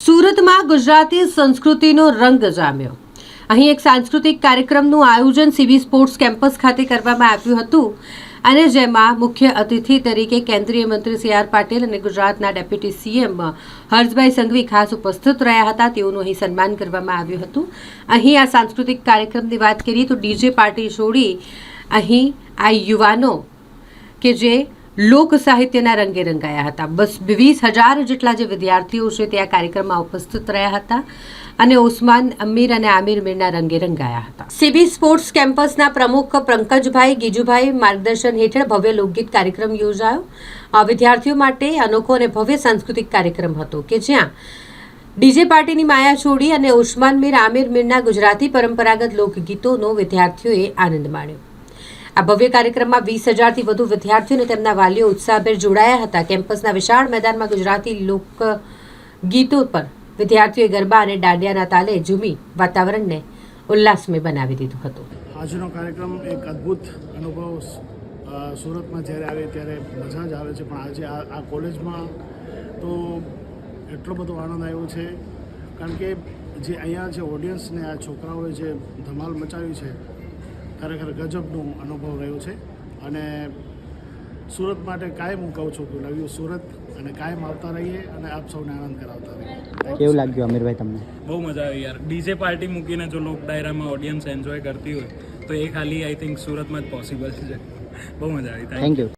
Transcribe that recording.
સુરતમાં ગુજરાતી સંસ્કૃતિનો રંગ જામ્યો। અહીં એક સાંસ્કૃતિક કાર્યક્રમનું આયોજન સીબી સ્પોર્ટ્સ કેમ્પસ ખાતે કરવામાં આવ્યું હતું અને જેમાં મુખ્ય અતિથિ તરીકે કેન્દ્રીય મંત્રી સી આર પાટીલ અને ગુજરાતના ડેપ્યુટી સીએમ હર્ષભાઈ સંઘવી ખાસ ઉપસ્થિત રહ્યા હતા। તેઓનું અહીં સન્માન કરવામાં આવ્યું હતું। અહીં આ સાંસ્કૃતિક કાર્યક્રમની વાત કરીએ તો ડીજે પાર્ટી છોડી અહીં આ યુવાનો કે જે લોક સાહિત્યના રંગે રંગાયા હતા। બસ 20,000 જેટલા જે વિદ્યાર્થીઓ છે તે આ કાર્યક્રમમાં ઉપસ્થિત રહ્યા હતા અને ઉસ્માન અમીર અને આમિર મીરના રંગે રંગાયા હતા। સીબી સ્પોર્ટ્સ કેમ્પસના પ્રમુખ પંકજભાઈ ગીજુભાઈ માર્ગદર્શન હેઠળ ભવ્ય લોકગીત કાર્યક્રમ યોજાયો। વિદ્યાર્થીઓ માટે અનોખો અને ભવ્ય સાંસ્કૃતિક કાર્યક્રમ હતો કે જ્યાં ડીજે પાર્ટીની માયા છોડી અને ઉસ્માન મીર આમિર મીરના ગુજરાતી પરંપરાગત લોકગીતોનો વિદ્યાર્થીઓએ આનંદ માણ્યો। આ ભવ્ય કાર્યક્રમમાં 20,000થી વધુ વિદ્યાર્થીઓ અને તેમના વાલીઓ ઉત્સાહભેર જોડાયા હતા। કેમ્પસના વિશાળ મેદાનમાં ગુજરાતી લોકગીતો પર વિદ્યાર્થીઓએ ગરબા અને દાંડિયાના તાલે ઝૂમી વાતાવરણને ઉલ્લાસમય બનાવી દીધું હતું। આજનો કાર્યક્રમ એક અદ્ભુત અનુભવ સુરતમાં જ્યારે આવે ત્યારે મજા જ આવે છે, પણ આજે આ કોલેજમાં તો એટલો બધો આનંદ આવ્યો છે, કારણ કે જે અહીંયા જે ઓડિયન્સને આ છોકરાઓએ જે ધમાલ મચાવી છે ખરેખર ગજબનું અનુભવ રહ્યો છે। અને સુરત માટે કાયમ હું કહું છું કે લવ યુ સુરત, અને કાયમ આવતા રહીએ અને આપ સૌને આનંદ કરાવતા રહીએ। કેવું લાગ્યું અમીરભાઈ તમને? બહુ મજા આવી યાર। ડીજે પાર્ટી મૂકીને જો લોક ડાયરામાં ઓડિયન્સ એન્જોય કરતી હોય તો એ ખાલી આઈ થિંક સુરતમાં જ પોસિબલ છે। બહુ મજા આવી। Thank you.